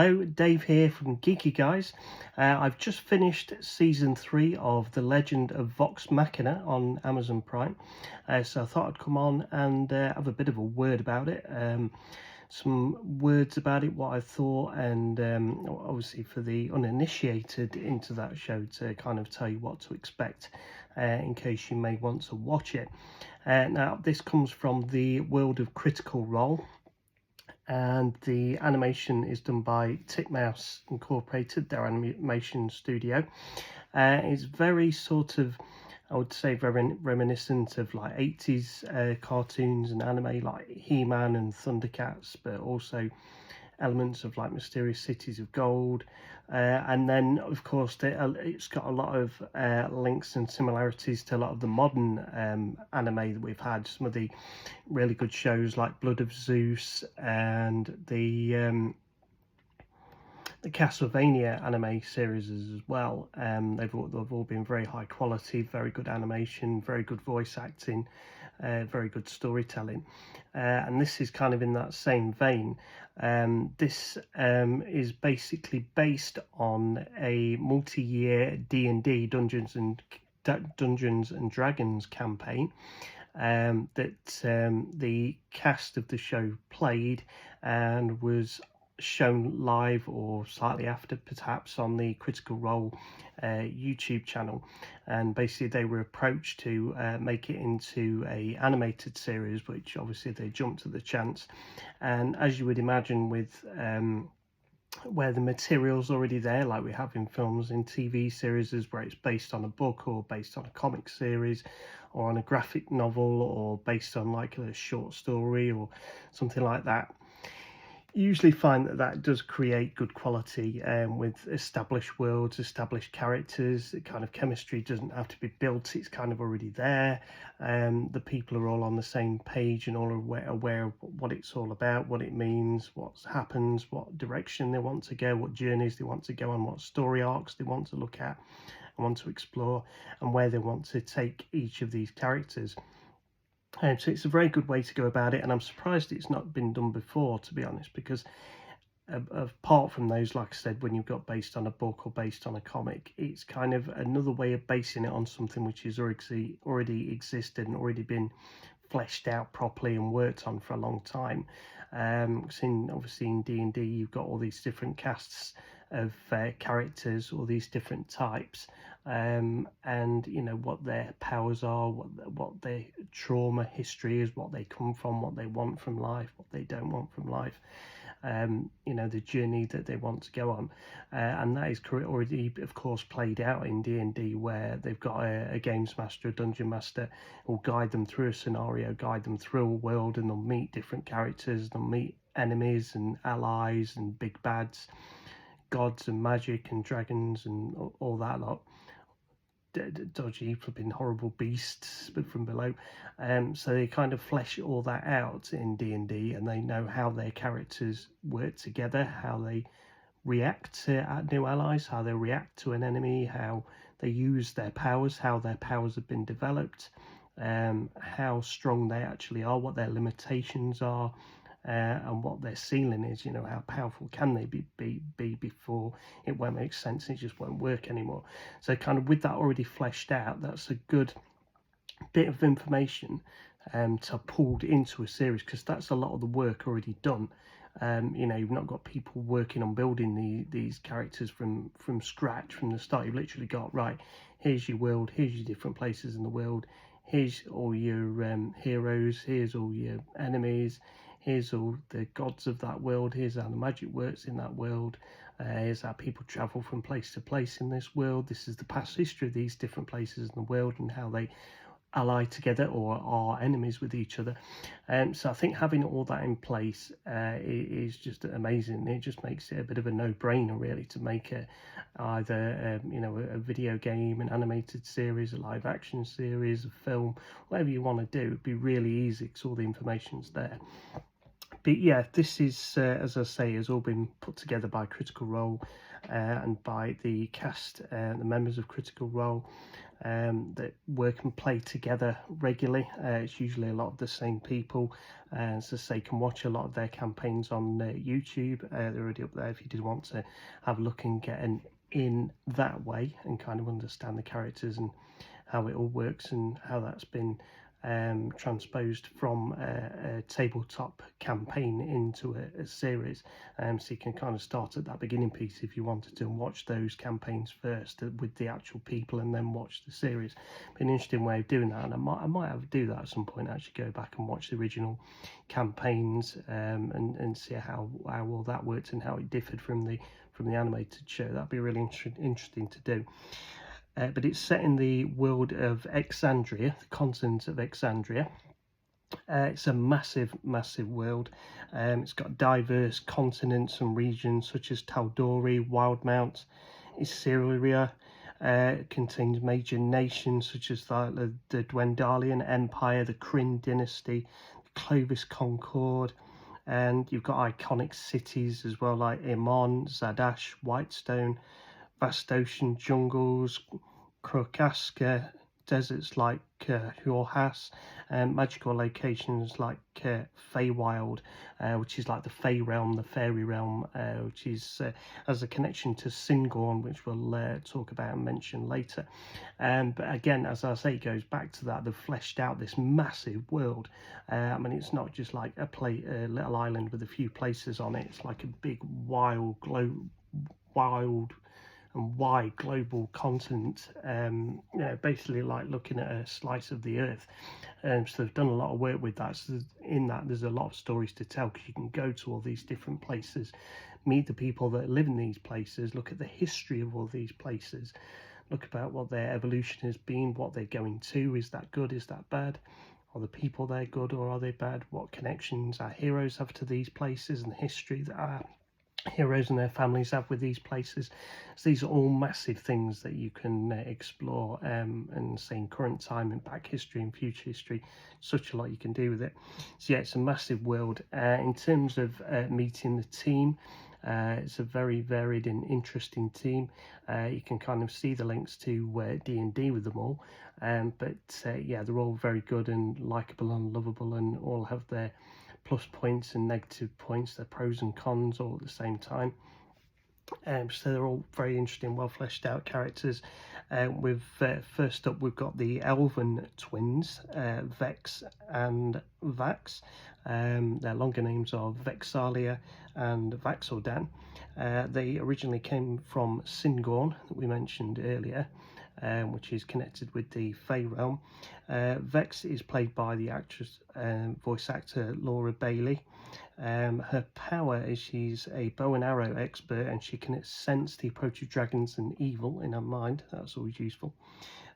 Hello, Dave here from Geeky Guys. I've just finished season 3 of The Legend of Vox Machina on Amazon Prime, so I thought I'd come on and have a bit of a word about it. Some words about it, what I thought, and obviously for the uninitiated into that show to kind of tell you what to expect in case you may want to watch it. Now, this comes from the world of Critical Role, and the animation is done by Titmouse Incorporated, their animation studio. It's very sort of, I would say, very reminiscent of like 80s cartoons and anime like He-Man and Thundercats, but also elements of like Mysterious Cities of Gold, and then of course it's got a lot of links and similarities to a lot of the modern anime that we've had. Some of the really good shows like Blood of Zeus and the Castlevania anime series as well. They've all been very high quality, very good animation, very good voice acting, very good storytelling, and this is kind of in that same vein. This is basically based on a multi-year D&D Dungeons and Dragons campaign that the cast of the show played and was shown live or slightly after perhaps on the Critical Role YouTube channel, and basically they were approached to make it into a animated series, which obviously they jumped at the chance. And as you would imagine, with where the material's already there, like we have in films and TV series, where it's based on a book or based on a comic series or on a graphic novel or based on like a short story or something like that, usually find that does create good quality with established worlds, established characters. The kind of chemistry doesn't have to be built, it's kind of already there. The people are all on the same page and all aware of what it's all about, what it means, what happens, what direction they want to go, what journeys they want to go on, what story arcs they want to look at and want to explore, and where they want to take each of these characters. So it's a very good way to go about it, and I'm surprised it's not been done before, to be honest, because apart from those, like I said, when you've got based on a book or based on a comic, it's kind of another way of basing it on something which is already existed and already been fleshed out properly and worked on for a long time. Obviously in D&D you've got all these different casts of characters, all these different types, and you know what their powers are, what their trauma history is, what they come from, what they want from life, what they don't want from life, you know, the journey that they want to go on, and that is already of course played out in D&D, where they've got a games master, a dungeon master, who will guide them through a scenario, guide them through a world, and they'll meet different characters, they'll meet enemies and allies and big bads, gods and magic and dragons and all that lot, dodgy flipping horrible beasts but from below. So they kind of flesh all that out in D&D, and they know how their characters work together, how they react to new allies, how they react to an enemy, how they use their powers, how their powers have been developed, how strong they actually are, what their limitations are, and what their ceiling is. You know, how powerful can they be before it won't make sense, it just won't work anymore. So kind of with that already fleshed out, that's a good bit of information to pulled into a series, because that's a lot of the work already done. You know, you've not got people working on building these characters from scratch from the start. You've literally got, right, here's your world, here's your different places in the world, here's all your heroes, here's all your enemies, here's all the gods of that world, here's how the magic works in that world, here's how people travel from place to place in this world, this is the past history of these different places in the world and how they ally together or are enemies with each other. So I think having all that in place is just amazing. It just makes it a bit of a no-brainer really to make either you know, a video game, an animated series, a live action series, a film, whatever you want to do. It'd be really easy because all the information's there. But yeah, this is, as I say, has all been put together by Critical Role and by the cast, the members of Critical Role. that work and play together regularly. It's usually a lot of the same people, so they can watch a lot of their campaigns on YouTube. They're already up there if you did want to have a look and get in that way and kind of understand the characters and how it all works and how that's been transposed from a tabletop campaign into a series. So you can kind of start at that beginning piece if you wanted to and watch those campaigns first with the actual people and then watch the series. An interesting way of doing that, and I might have to do that at some point, actually go back and watch the original campaigns and see how all that worked and how it differed from the animated show. That'd be really interesting to do. But it's set in the world of Exandria, the continent of Exandria. It's a massive world. It's got diverse continents and regions such as Taldori, Wildmount, Issyria. It contains major nations such as the Dwendalian Empire, the Kryn dynasty, the Clovis Concord, and you've got iconic cities as well like Imon, Zadash, Whitestone, vast ocean jungles, Krokaska, deserts like Hjorhas, and magical locations like Feywild, which is like the Fey realm, the fairy realm, which is has a connection to Singorn, which we'll talk about and mention later. But again, as I say, it goes back to that. They've fleshed out this massive world. I mean, it's not just like a little island with a few places on it. It's like a big, wild and wide global continent, basically like looking at a slice of the earth. So they've done a lot of work with that. So in that, there's a lot of stories to tell because you can go to all these different places, meet the people that live in these places, look at the history of all these places, look about what their evolution has been, what they're going to. Is that good? Is that bad? Are the people there good or are they bad? What connections our heroes have to these places and the history that our heroes and their families have with these places. So these are all massive things that you can explore and see in current time and back history and future history. Such a lot you can do with it. So yeah, it's a massive world. In terms of meeting the team, it's a very varied and interesting team. You can kind of see the links to D&D with them all, but yeah, they're all very good and likable and lovable and all have their plus points and negative points, their pros and cons all at the same time. So they're all very interesting, well fleshed out characters. First up, we've got the Elven twins, Vex and Vax. Their longer names are Vexalia and Vaxordan. They originally came from Singorn, that we mentioned earlier, which is connected with the Fey realm. Vex is played by the actress voice actor Laura Bailey. Her power is she's a bow and arrow expert and she can sense the approach of dragons and evil in her mind. That's always useful.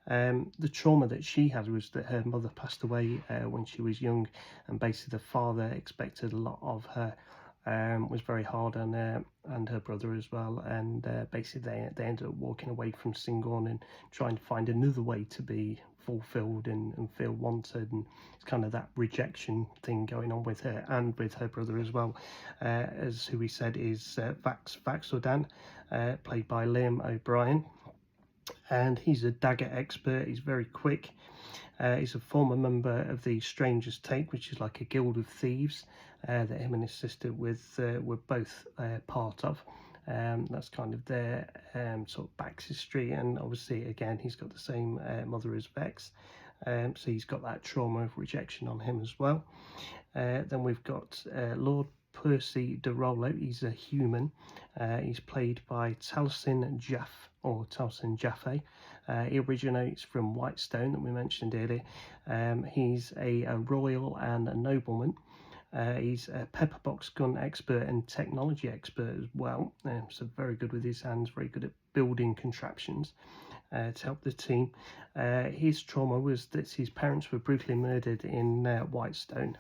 The trauma that she had was that her mother passed away when she was young, and basically the father expected a lot of her. Was very hard on her and her brother as well, and basically they ended up walking away from Singorn and trying to find another way to be fulfilled and feel wanted, and it's kind of that rejection thing going on with her and with her brother as well, as who we said is Vaxordan, played by Liam O'Brien, and he's a dagger expert. He's very quick. He's a former member of the Strangers' Take, which is like a guild of thieves that him and his sister were both part of. That's kind of their sort of back history, and obviously again he's got the same mother as Vex, so he's got that trauma of rejection on him as well. Then we've got Lord Percy de Rollo. He's a human. He's played by Taliesin Jaffe. He originates from Whitestone that we mentioned earlier. He's a royal and a nobleman. He's a pepperbox gun expert and technology expert as well. So very good with his hands, very good at building contraptions to help the team. His trauma was that his parents were brutally murdered in Whitestone,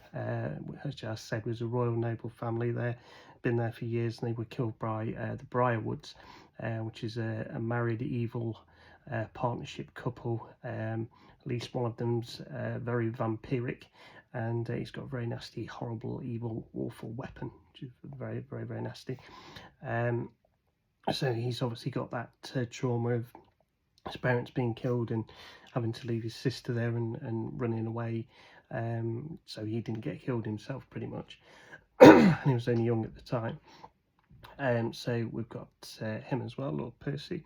which I said was a royal noble family there, been there for years, and they were killed by the Briarwoods, which is a married evil partnership couple. At least one of them's very vampiric, and he's got a very nasty, horrible, evil, awful weapon, which is very, very, very nasty. So he's obviously got that trauma of his parents being killed and having to leave his sister there and running away, so he didn't get killed himself pretty much. And he was only young at the time. So we've got him as well, Lord Percy.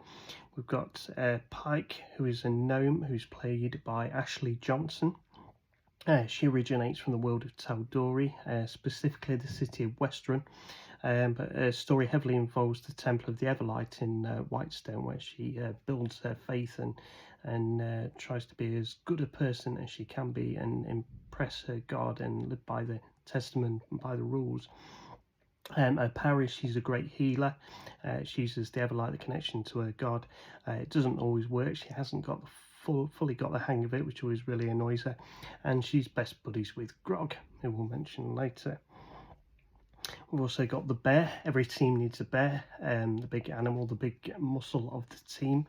We've got Pike, who is a gnome, who's played by Ashley Johnson. She originates from the world of Tal'Dorei, specifically the city of Westruun, but her story heavily involves the Temple of the Everlight in Whitestone, where she builds her faith and tries to be as good a person as she can be and impress her God and live by the testament and by the rules. Her power is she's a great healer. She uses the Everlight, the connection to her God. It doesn't always work. She hasn't got fully got the hang of it, which always really annoys her. And she's best buddies with Grog, who we'll mention later. We've also got the bear. Every team needs a bear, the big animal, the big muscle of the team.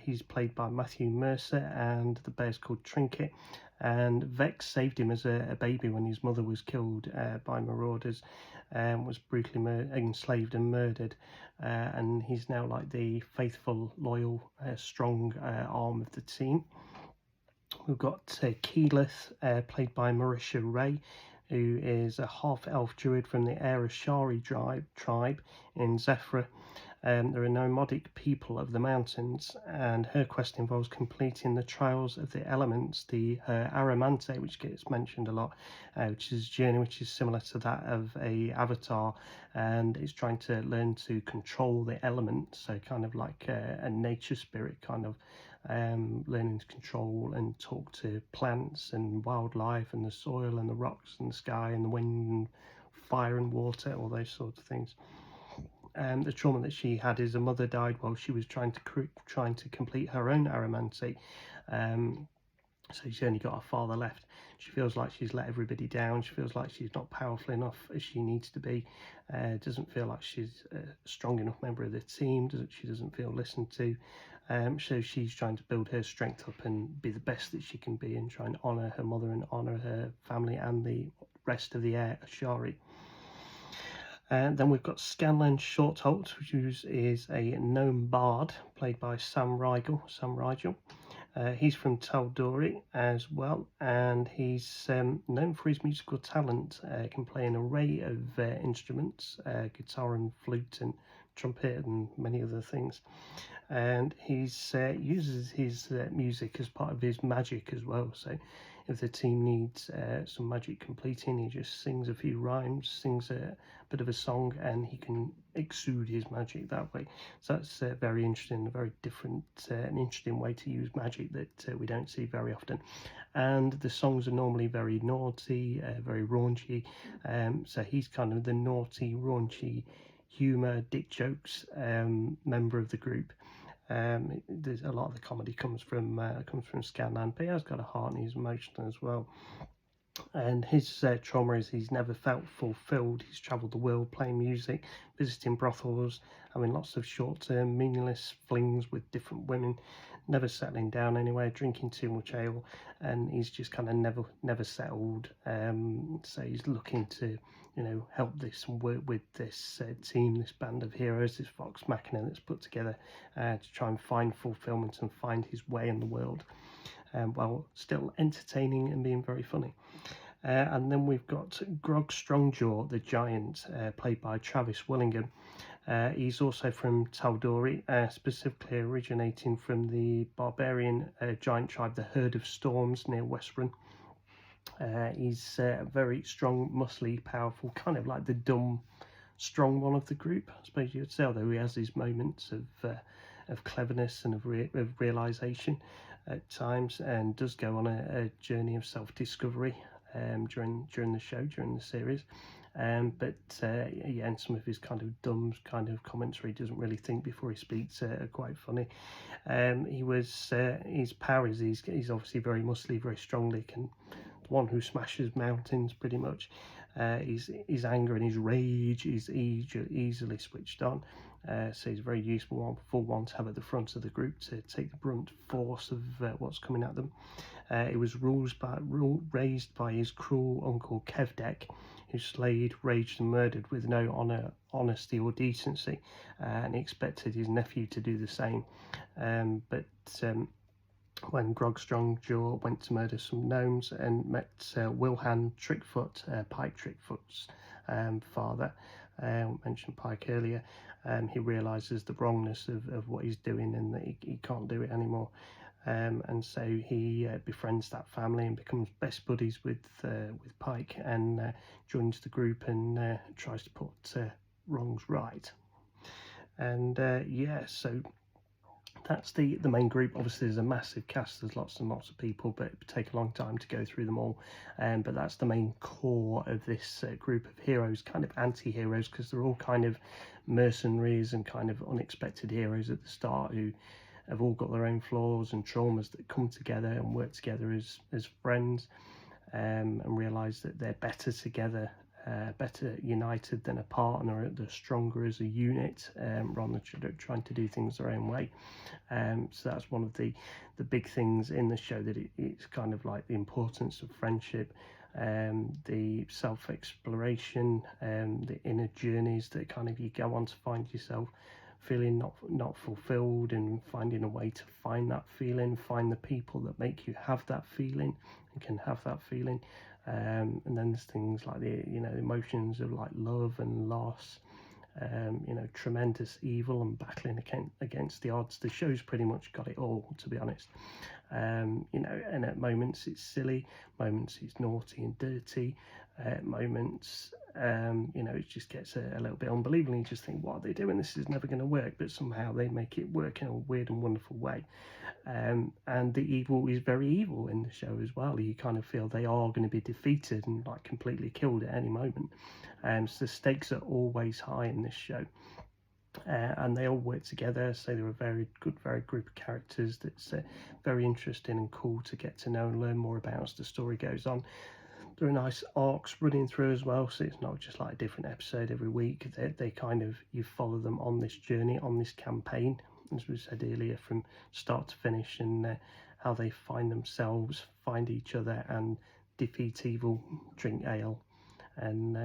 He's played by Matthew Mercer, and the bear's called Trinket. And Vex saved him as a baby when his mother was killed by marauders, was brutally enslaved and murdered. And he's now like the faithful, loyal, strong arm of the team. We've got Keyleth, played by Marisha Ray, who is a half-elf druid from the Arashari tribe in Zephyr. They're a nomadic people of the mountains, and her quest involves completing the trials of the elements, the Aramante, which gets mentioned a lot, which is a journey which is similar to that of a avatar, and it's trying to learn to control the elements, so kind of like a nature spirit, kind of learning to control and talk to plants and wildlife and the soil and the rocks and the sky and the wind and fire and water, all those sorts of things. The trauma that she had is her mother died while she was trying to complete her own Aramante. So she's only got her father left. She feels like she's let everybody down. She feels like she's not powerful enough as she needs to be. Doesn't feel like she's a strong enough member of the team. She doesn't feel listened to. So she's trying to build her strength up and be the best that she can be, and try and honour her mother and honour her family and the rest of the Ashari. And then we've got Scanlan Shortholt, which is a gnome bard played by Sam Rigel. He's from Tal'Dorei as well, and he's known for his musical talent. Can play an array of instruments, guitar and flute and trumpet and many other things. And he uses his music as part of his magic as well. So if the team needs some magic completing, he just sings a few rhymes, sings a bit of a song, and he can exude his magic that way. So that's very interesting, a very different and interesting way to use magic that we don't see very often. And the songs are normally very naughty, very raunchy. So he's kind of the naughty, raunchy, humour, dick jokes member of the group. There's a lot of the comedy comes from Scanlan, but he has got a heart and he's emotional as well. And his trauma is he's never felt fulfilled. He's travelled the world playing music, visiting brothels, having lots of short-term, meaningless flings with different women, never settling down anywhere, drinking too much ale, and he's just kind of never settled. So he's looking to, help this and work with this team, this band of heroes, this Vox Machina that's put together to try and find fulfillment and find his way in the world, while still entertaining and being very funny. And then we've got Grog Strongjaw, the giant, played by Travis Willingham. He's also from Tal'Dorei, specifically originating from the barbarian giant tribe, the Herd of Storms, near Westruun. He's a very strong, muscly, powerful, kind of like the dumb, strong one of the group, I suppose you would say, although he has these moments of cleverness and of realisation at times, and does go on a journey of self-discovery during the show, during the series. But and some of his kind of dumb kind of comments where he doesn't really think before he speaks are quite funny. His power is he's obviously very muscly, very strongly, can one who smashes mountains pretty much. His anger and his rage is easily switched on. So he's a very useful one to have at the front of the group to take the brunt force of what's coming at them. It was raised by his cruel uncle Kevdek, who slayed, raged and murdered with no honesty or decency, and he expected his nephew to do the same. But when Grog Strongjaw went to murder some gnomes and met Wilhan Trickfoot, Pike Trickfoot's father, mentioned Pike earlier, he realises the wrongness of what he's doing and that he can't do it anymore. And so he befriends that family and becomes best buddies with Pike, and joins the group and tries to put wrongs right. And so that's the main group. Obviously there's a massive cast, there's lots and lots of people, but it would take a long time to go through them all, but that's the main core of this group of heroes, kind of anti-heroes, because they're all kind of mercenaries and kind of unexpected heroes at the start, who have all got their own flaws and traumas that come together and work together as friends, and realise that they're better together, better united than apart, and they're stronger as a unit, rather than trying to do things their own way. So that's one of the big things in the show, that it's kind of like the importance of friendship, the self-exploration, the inner journeys that kind of you go on to find yourself feeling not fulfilled, and finding a way to find that feeling, find the people that make you have that feeling and can have that feeling. And then there's things like the emotions of like love and loss, tremendous evil and battling against the odds. The show's pretty much got it all, to be honest. And at moments it's silly, moments it's naughty and dirty, moments it just gets a little bit unbelievable. You just think, what are they doing? This is never going to work, but somehow they make it work in a weird and wonderful way. And the evil is very evil in the show as well. You kind of feel they are going to be defeated and like completely killed at any moment. So the stakes are always high in this show. And they all work together, so they're a very good group of characters that's very interesting and cool to get to know and learn more about as the story goes on. There are nice arcs running through as well, so it's not just like a different episode every week. They kind of, you follow them on this journey, on this campaign, as we said earlier, from start to finish, and how they find themselves, find each other, and defeat evil, drink ale, and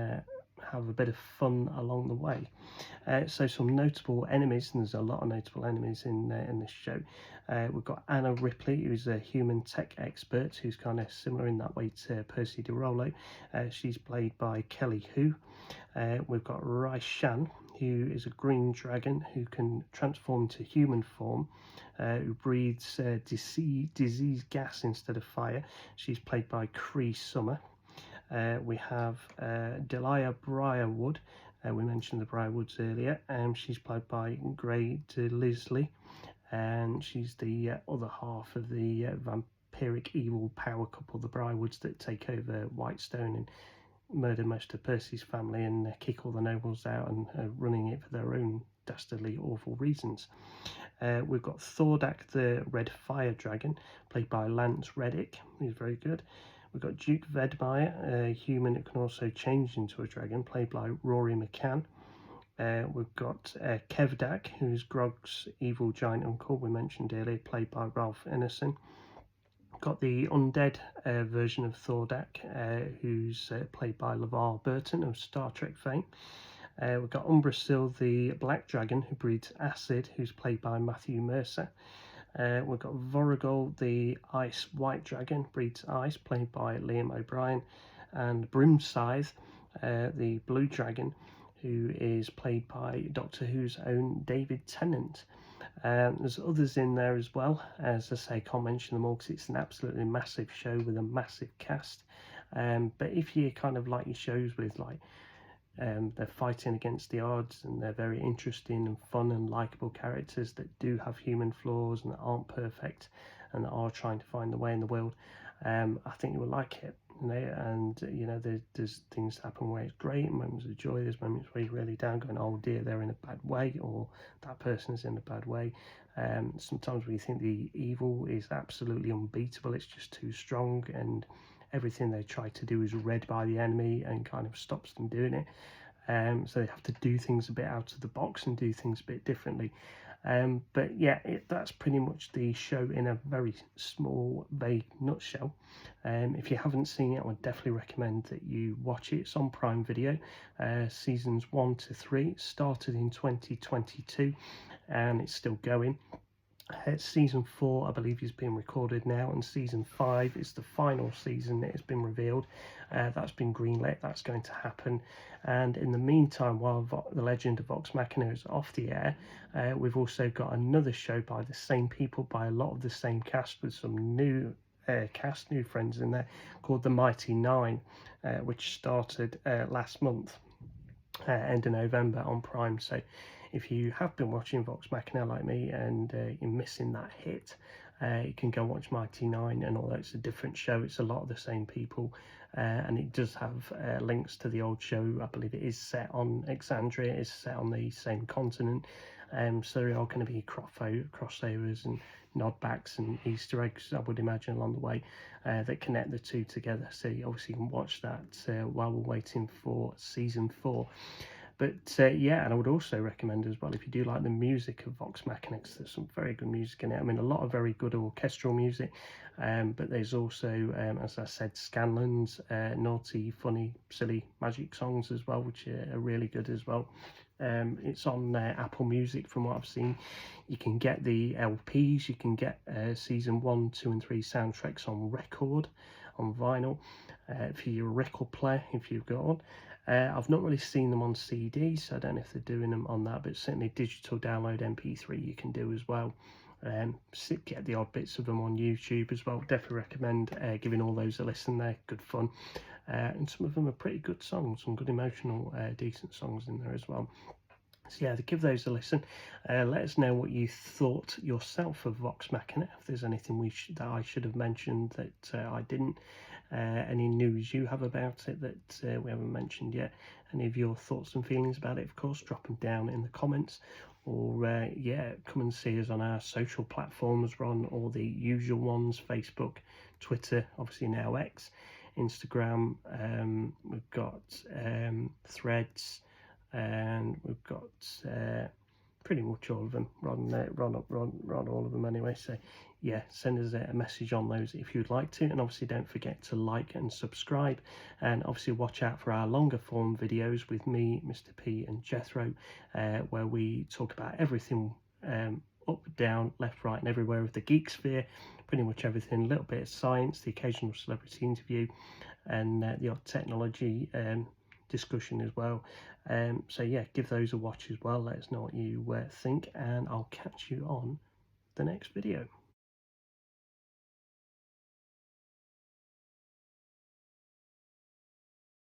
have a bit of fun along the way. So some notable enemies, and there's a lot of notable enemies in this show. We've got Anna Ripley, who's a human tech expert, who's kind of similar in that way to Percy DeRollo. She's played by Kelly Hu. We've got Rai Shan, who is a green dragon who can transform into human form, who breathes disease gas instead of fire. She's played by Cree Summer. We have Delia Briarwood. We mentioned the Briarwoods earlier. She's played by Gray DeLisley, and she's the other half of the vampiric evil power couple, the Briarwoods, that take over Whitestone and murder most of Percy's family and kick all the nobles out, and running it for their own dastardly awful reasons. We've got Thordak the Red Fire Dragon, played by Lance Reddick, who's very good. We've got Duke Vedmire, a human who can also change into a dragon, played by Rory McCann. We've got Kevdak, who's Grog's evil giant uncle, we mentioned earlier, played by Ralph Ineson. Got the undead version of Thordak, who's played by LeVar Burton of Star Trek fame. We've got Umbrasyl the Black Dragon, who breathes acid, who's played by Matthew Mercer. We've got Voragol the Ice White Dragon, breathes ice, played by Liam O'Brien. And Brimscythe, the Blue Dragon, who is played by Doctor Who's own David Tennant. There's others in there as well. As I say, can't mention them all because it's an absolutely massive show with a massive cast. But if you kind of like your shows with like they're fighting against the odds, and they're very interesting and fun and likable characters that do have human flaws and that aren't perfect and that are trying to find the way in the world, I think you will like it. And there's things happen where it's great, moments of joy, there's moments where you're really down, going, oh dear, they're in a bad way, or that person's in a bad way. Sometimes we think the evil is absolutely unbeatable, it's just too strong, and everything they try to do is read by the enemy and kind of stops them doing it. So they have to do things a bit out of the box and do things a bit differently. But yeah, that's pretty much the show in a very small, vague nutshell. If you haven't seen it, I would definitely recommend that you watch it. It's on Prime Video. Seasons 1 to 3 started in 2022 and it's still going. Season 4, I believe, is being recorded now, and season 5 is the final season that has been revealed. That's been greenlit, that's going to happen. And in the meantime, while The Legend of Vox Machina is off the air, we've also got another show by the same people, by a lot of the same cast, with some new new friends in there, called The Mighty Nine, which started last month, end of November on Prime. So if you have been watching Vox Machina like me and you're missing that hit, you can go watch Mighty Nine. And although it's a different show, it's a lot of the same people, and it does have links to the old show. I believe it is set on Exandria, it is set on the same continent, so there are going to be crossovers and nodbacks and Easter eggs, I would imagine, along the way, that connect the two together. So you obviously can watch that while we're waiting for season 4. But yeah, and I would also recommend as well, if you do like the music of Vox Machina, because there's some very good music in it. I mean, a lot of very good orchestral music, but there's also, as I said, Scanlan's naughty, funny, silly magic songs as well, which are really good as well. It's on Apple Music from what I've seen. You can get the LPs, you can get season 1, 2 and 3 soundtracks on record, on vinyl, for your record player if you've got one. I've not really seen them on CD, so I don't know if they're doing them on that, but certainly digital download MP3 you can do as well. Get the odd bits of them on YouTube as well. Definitely recommend giving all those a listen. They're good fun, and some of them are pretty good songs, some good emotional, decent songs in there as well. So yeah, give those a listen. Let us know what you thought yourself of Vox Machina. If there's anything that I should have mentioned that I didn't. Any news you have about it that we haven't mentioned yet. Any of your thoughts and feelings about it, of course, drop them down in the comments. Or yeah, come and see us on our social platforms. We're on all the usual ones: Facebook, Twitter, obviously now X, Instagram. We've got Threads, and we've got pretty much all of them. Run all of them anyway. So yeah, send us a message on those if you'd like to, and obviously don't forget to like and subscribe, and obviously watch out for our longer form videos with me, Mr. P and Jethro, where we talk about everything, up, down, left, right and everywhere of the geek sphere, pretty much everything, a little bit of science, the occasional celebrity interview, and the odd technology discussion as well. So yeah, give those a watch as well. Let us know what you think, and I'll catch you on the next video.